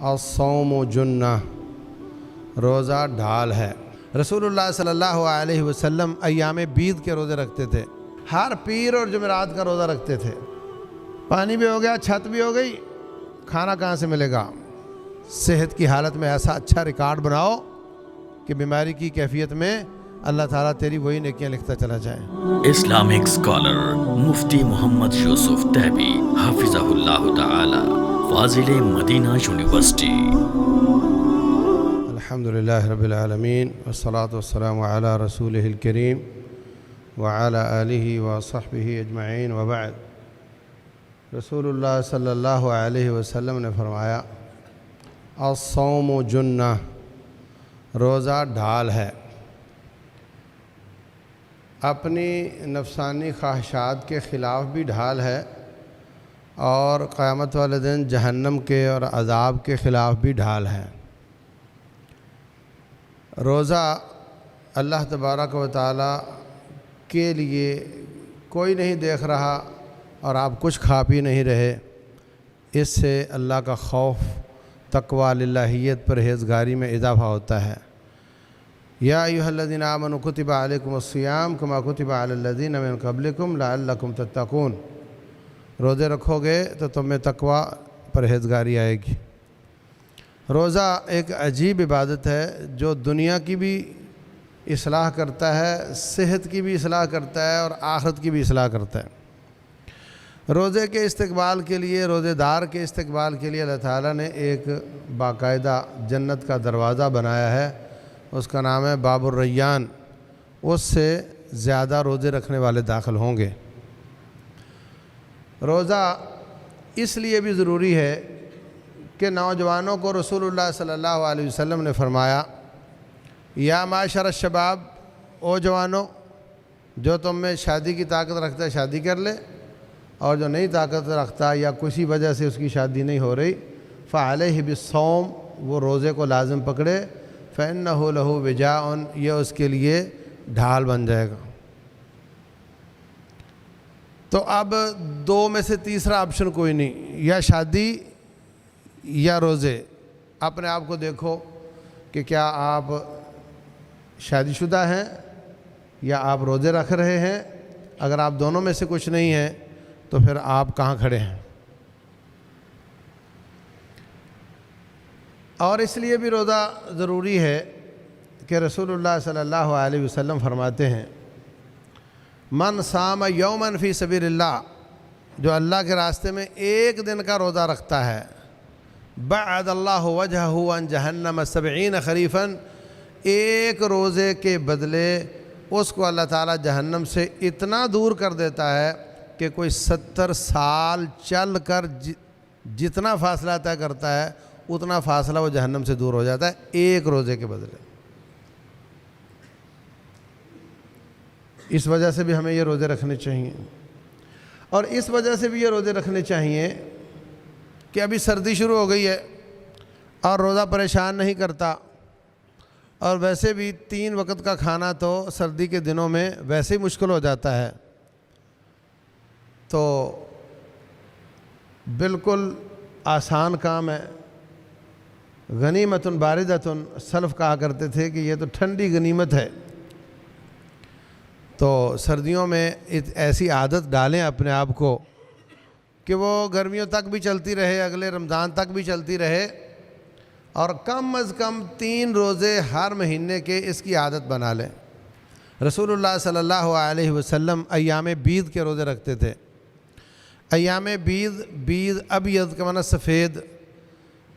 الصوم جنہ، روزہ ڈھال ہے۔ رسول اللہ صلی اللہ علیہ وسلم ایام بیض کے روزے رکھتے تھے، ہر پیر اور جمعرات کا روزہ رکھتے تھے۔ پانی بھی ہو گیا، چھت بھی ہو گئی، کھانا کہاں سے ملے گا؟ صحت کی حالت میں ایسا اچھا ریکارڈ بناؤ کہ بیماری کی کیفیت میں اللہ تعالیٰ تیری وہی نیکیاں لکھتا چلا جائے۔ اسلامک اسکالر مفتی محمد یوسف تیبی حفظہ اللہ تعالی، فاضل مدینہ یونیورسٹی۔ الحمدللہ رب العالمین والصلاة والسلام علی رسولہ الکریم وعلی آلہ وصحبہ اجمعین وبعد۔ رسول اللہ صلی اللہ علیہ وسلم نے فرمایا الصوم جنہ، روزہ ڈھال ہے۔ اپنی نفسانی خواہشات کے خلاف بھی ڈھال ہے، اور قیامت والے دن جہنم کے اور عذاب کے خلاف بھی ڈھال ہے۔ روزہ اللہ تبارک و تعالیٰ کے لیے کوئی نہیں دیکھ رہا اور آپ کچھ کھا پی نہیں رہے، اس سے اللہ کا خوف، تقوی، للہیت، پرہیزگاری میں اضافہ ہوتا ہے۔ یا ایھا الذین آمنوا کتب علیکم الصیام کما کتب علی الذین من قبلکم لعلکم تتقون، روزے رکھو گے تو تم میں تقوی، پرہیزگاری آئے گی۔ روزہ ایک عجیب عبادت ہے جو دنیا کی بھی اصلاح کرتا ہے، صحت کی بھی اصلاح کرتا ہے اور آخرت کی بھی اصلاح کرتا ہے۔ روزے کے استقبال کے لیے، روزے دار کے استقبال کے لیے اللہ تعالیٰ نے ایک باقاعدہ جنت کا دروازہ بنایا ہے، اس کا نام ہے باب الریان۔ اس سے زیادہ روزے رکھنے والے داخل ہوں گے۔ روزہ اس لیے بھی ضروری ہے کہ نوجوانوں کو رسول اللہ صلی اللہ علیہ وسلم نے فرمایا یا معاشر الشباب، او جوانوں، جو تم میں شادی کی طاقت رکھتا ہے شادی کر لے، اور جو نہیں طاقت رکھتا یا کسی وجہ سے اس کی شادی نہیں ہو رہی فعلیہ بالصوم، وہ روزے کو لازم پکڑے، فإنہ لہ وجاء، یہ اس کے لیے ڈھال بن جائے گا۔ تو اب دو میں سے تیسرا آپشن کوئی نہیں، یا شادی یا روزے۔ اپنے آپ کو دیکھو کہ کیا آپ شادی شدہ ہیں یا آپ روزے رکھ رہے ہیں۔ اگر آپ دونوں میں سے کچھ نہیں ہیں تو پھر آپ کہاں کھڑے ہیں؟ اور اس لیے بھی روزہ ضروری ہے کہ رسول اللہ صلی اللہ علیہ وسلم فرماتے ہیں من صام یوما فی سبیل اللہ، جو اللہ کے راستے میں ایک دن کا روزہ رکھتا ہے، بعد اللہ وجہہ عن جہنم 70 خریفا، ایک روزے کے بدلے اس کو اللہ تعالیٰ جہنم سے اتنا دور کر دیتا ہے کہ کوئی 70 سال چل کر جتنا فاصلہ طے کرتا ہے اتنا فاصلہ وہ جہنم سے دور ہو جاتا ہے، ایک روزے کے بدلے۔ اس وجہ سے بھی ہمیں یہ روزے رکھنے چاہیے، اور اس وجہ سے بھی یہ روزے رکھنے چاہیے کہ ابھی سردی شروع ہو گئی ہے اور روزہ پریشان نہیں کرتا، اور ویسے بھی 3 وقت کا کھانا تو سردی کے دنوں میں ویسے ہی مشکل ہو جاتا ہے، تو بالکل آسان کام ہے۔ غنیمت باردۃ، سلف کہا کرتے تھے کہ یہ تو ٹھنڈی غنیمت ہے۔ تو سردیوں میں ایسی عادت ڈالیں اپنے آپ کو کہ وہ گرمیوں تک بھی چلتی رہے، اگلے رمضان تک بھی چلتی رہے، اور کم از کم 3 روزے ہر مہینے کے اس کی عادت بنا لیں۔ رسول اللہ صلی اللہ علیہ وسلم ایام بیض کے روزے رکھتے تھے۔ ایام بیض ابیض کا معنی سفید،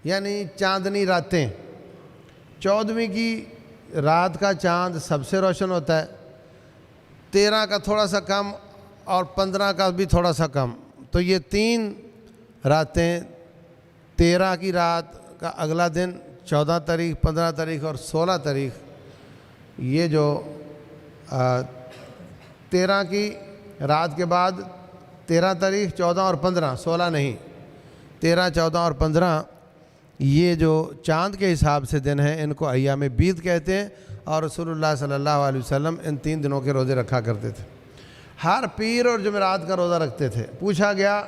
یعنی چاندنی راتیں۔ 14ویں کی رات کا چاند سب سے روشن ہوتا ہے، 13 کا تھوڑا سا کم اور 15 کا بھی تھوڑا سا کم، تو یہ 3 راتیں، 13 کی رات کا اگلا دن، 14 تاریخ، 15 تاریخ اور 16 تاریخ، یہ جو 13 کی رات کے بعد 13 تاریخ، 14 اور 15، 16 نہیں، 13، 14 اور 15، یہ جو چاند کے حساب سے دن ہیں ان کو ایام بیض کہتے ہیں، اور رسول اللہ صلی اللہ علیہ وسلم ان 3 دنوں کے روزے رکھا کرتے تھے۔ ہر پیر اور جمعرات کا روزہ رکھتے تھے۔ پوچھا گیا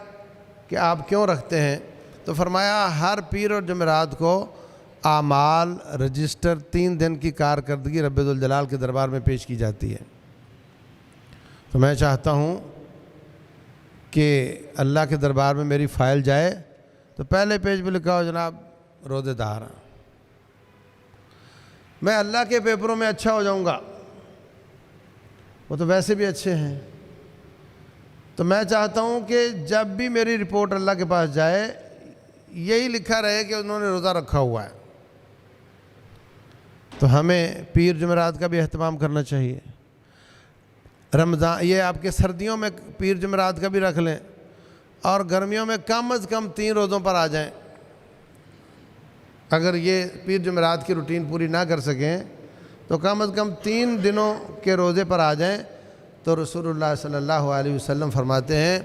کہ آپ کیوں رکھتے ہیں؟ تو فرمایا ہر پیر اور جمعرات کو اعمال رجسٹر 3 دن کی کارکردگی رب ذوالجلال کے دربار میں پیش کی جاتی ہے۔ تو میں چاہتا ہوں کہ اللہ کے دربار میں میری فائل جائے تو پہلے پیج پہ لکھا ہو جناب روزے دار، میں اللہ کے پیپروں میں اچھا ہو جاؤں گا، وہ تو ویسے بھی اچھے ہیں۔ تو میں چاہتا ہوں کہ جب بھی میری رپورٹ اللہ کے پاس جائے یہی لکھا رہے کہ انہوں نے روزہ رکھا ہوا ہے۔ تو ہمیں پیر جمعرات کا بھی اہتمام کرنا چاہیے۔ رمضان یہ آپ کے سردیوں میں پیر جمعرات کا بھی رکھ لیں، اور گرمیوں میں کم از کم 3 روزوں پر آ جائیں۔ اگر یہ پیر جمعرات کی روٹین پوری نہ کر سکیں تو کم از کم 3 دنوں کے روزے پر آ جائیں۔ تو رسول اللہ صلی اللہ علیہ وسلم فرماتے ہیں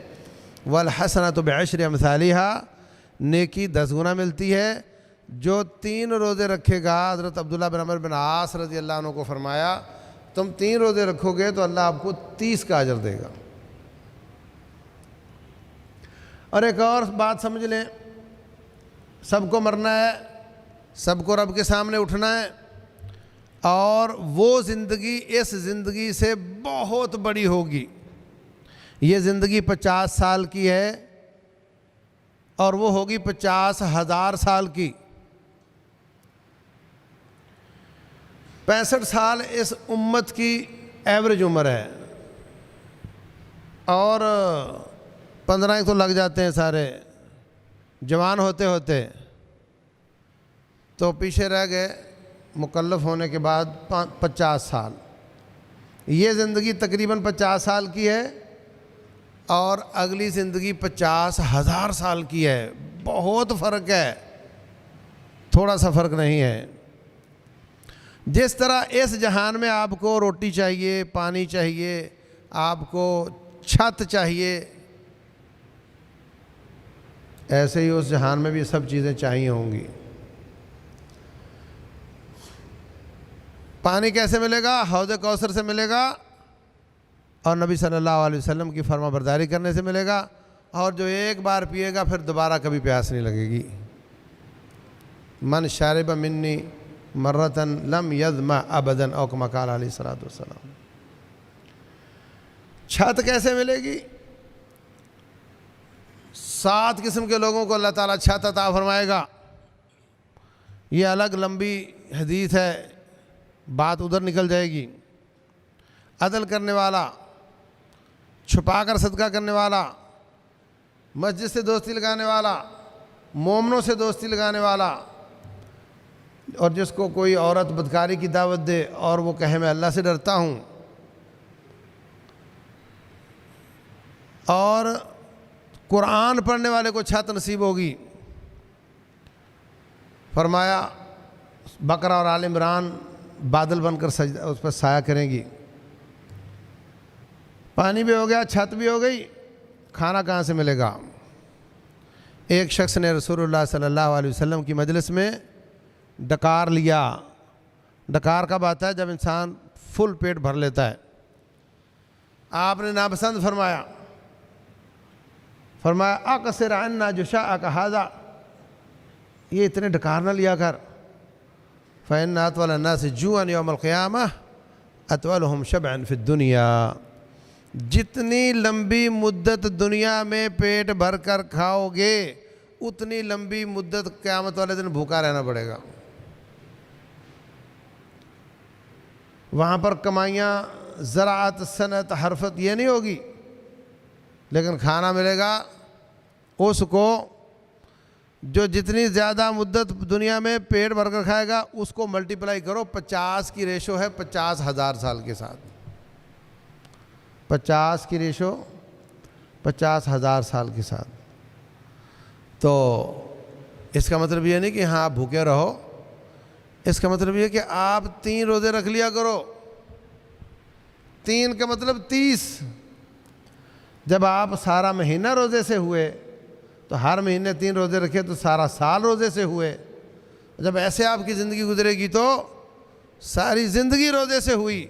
وَالْحَسَنَةُ بِعَشْرِ أَمْثَالِهَا، نیکی 10 گنا ملتی ہے۔ جو 3 روزے رکھے گا، حضرت عبداللہ بن عمرو بن عاص رضی اللہ عنہ کو فرمایا تم 3 روزے رکھو گے تو اللہ آپ کو 30 کا اجر دے گا۔ اور ایک اور بات سمجھ لیں، سب کو مرنا ہے، سب کو رب کے سامنے اٹھنا ہے، اور وہ زندگی اس زندگی سے بہت بڑی ہوگی۔ یہ زندگی 50 سال کی ہے اور وہ ہوگی 50,000 سال کی۔ 65 سال اس امت کی ایوریج عمر ہے، اور 15 تو لگ جاتے ہیں سارے جوان ہوتے ہوتے، تو پیچھے رہ گئے مکلف ہونے کے بعد 50 سال۔ یہ زندگی تقریباً 50 سال کی ہے، اور اگلی زندگی 50,000 سال کی ہے۔ بہت فرق ہے، تھوڑا سا فرق نہیں ہے۔ جس طرح اس جہان میں آپ کو روٹی چاہیے، پانی چاہیے، آپ کو چھت چاہیے، ایسے ہی اس جہان میں بھی سب چیزیں چاہیے ہوں گی۔ پانی کیسے ملے گا؟ حوض کوثر سے ملے گا، اور نبی صلی اللہ علیہ وسلم کی فرما برداری کرنے سے ملے گا، اور جو ایک بار پیے گا پھر دوبارہ کبھی پیاس نہیں لگے گی۔ من شارب منی مرتن لم یظمأ ابدا، او کما قال علیہ الصلوۃ والسلام۔ چھت کیسے ملے گی؟ 7 قسم کے لوگوں کو اللہ تعالیٰ چھت عطا فرمائے گا۔ یہ الگ لمبی حدیث ہے، بات ادھر نکل جائے گی۔ عدل کرنے والا، چھپا کر صدقہ کرنے والا، مسجد سے دوستی لگانے والا، مومنوں سے دوستی لگانے والا، اور جس کو کوئی عورت بدکاری کی دعوت دے اور وہ کہے میں اللہ سے ڈرتا ہوں، اور قرآن پڑھنے والے کو چھت نصیب ہوگی۔ فرمایا بقرہ اور آل عمران بادل بن کر سجدہ اس پر سایہ کریں گی۔ پانی بھی ہو گیا، چھت بھی ہو گئی، کھانا کہاں سے ملے گا؟ ایک شخص نے رسول اللہ صلی اللہ علیہ وسلم کی مجلس میں ڈکار لیا۔ ڈکار کب آتا ہے؟ جب انسان فل پیٹ بھر لیتا ہے۔ آپ نے ناپسند فرمایا، اقصر عنا جشاءک ھذا، یہ اتنے ڈکار نہ لیا کر، فإن أطول الناس جوعا يوم القيامة أطولهم شبعا في الدنيا۔ جتنی لمبی مدت دنیا میں پیٹ بھر کر کھاؤ گے اتنی لمبی مدت قیامت والے دن بھوکا رہنا پڑے گا۔ وہاں پر کمائیاں، زراعت، صنعت، حرفت یہ نہیں ہوگی، لیکن کھانا ملے گا اس کو جو جتنی زیادہ مدت دنیا میں پیٹ بھر کر کھائے گا اس کو ملٹیپلائی کرو، 50 کی ریشو ہے 50,000 سال کے ساتھ۔ 50 کی ریشو 50,000 سال کے ساتھ۔ تو اس کا مطلب یہ نہیں کہ ہاں آپ بھوکے رہو، اس کا مطلب یہ کہ آپ 3 روزے رکھ لیا کرو۔ 3 کا مطلب 30۔ جب آپ سارا مہینہ روزے سے ہوئے تو ہر مہینے 3 روزے رکھے تو سارا سال روزے سے ہوئے۔ جب ایسے آپ کی زندگی گزرے گی تو ساری زندگی روزے سے ہوئی،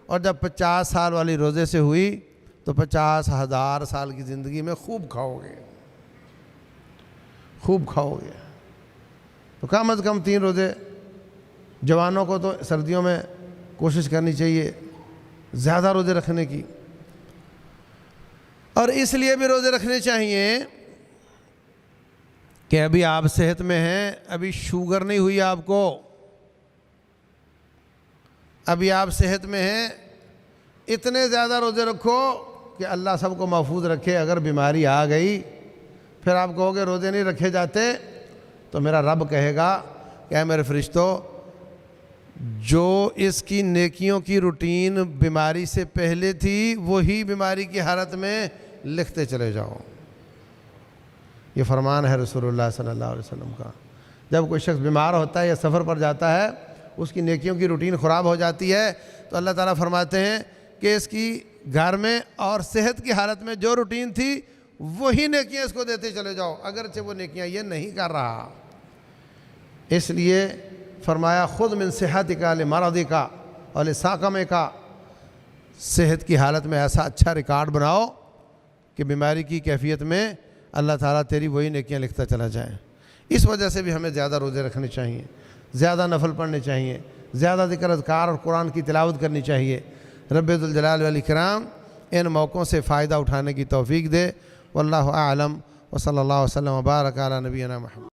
اور جب 50 سال والی روزے سے ہوئی تو 50,000 سال کی زندگی میں خوب کھاؤ گے۔ خوب کھاؤ گے. تو کم از کم 3 روزے جوانوں کو تو سردیوں میں کوشش کرنی چاہیے زیادہ روزے رکھنے کی. اور اس لیے بھی روزے رکھنے چاہیے کہ ابھی آپ صحت میں ہیں, ابھی شوگر نہیں ہوئی آپ کو, ابھی آپ صحت میں ہیں, اتنے زیادہ روزے رکھو کہ اللہ سب کو محفوظ رکھے. اگر بیماری آ گئی پھر آپ کہو گے روزے نہیں رکھے جاتے, تو میرا رب کہے گا کہ اے میرے فرشتوں, جو اس کی نیکیوں کی روٹین بیماری سے پہلے تھی وہی بیماری کی حالت میں لکھتے چلے جاؤ. یہ فرمان ہے رسول اللہ صلی اللہ علیہ وسلم کا. جب کوئی شخص بیمار ہوتا ہے یا سفر پر جاتا ہے, اس کی نیکیوں کی روٹین خراب ہو جاتی ہے, تو اللہ تعالیٰ فرماتے ہیں کہ اس کی گھر میں اور صحت کی حالت میں جو روٹین تھی وہی نیکیاں اس کو دیتے چلے جاؤ, اگرچہ وہ نیکیاں یہ نہیں کر رہا. اس لیے فرمایا خذ من صحتک لمرضک اور لسقمک, صحت کی حالت میں ایسا اچھا ریکارڈ بناؤ کہ بیماری کی کیفیت میں اللہ تعالیٰ تیری وہی نیکیاں لکھتا چلا جائے. اس وجہ سے بھی ہمیں زیادہ روزے رکھنے چاہیے, زیادہ نفل پڑھنے چاہیے, زیادہ ذکر اذکار اور قرآن کی تلاوت کرنی چاہیے. رب ذوالجلال والاکرام ان موقعوں سے فائدہ اٹھانے کی توفیق دے. واللہ اعلم وصلی اللہ وسلم وبارک علی نبینا محمد.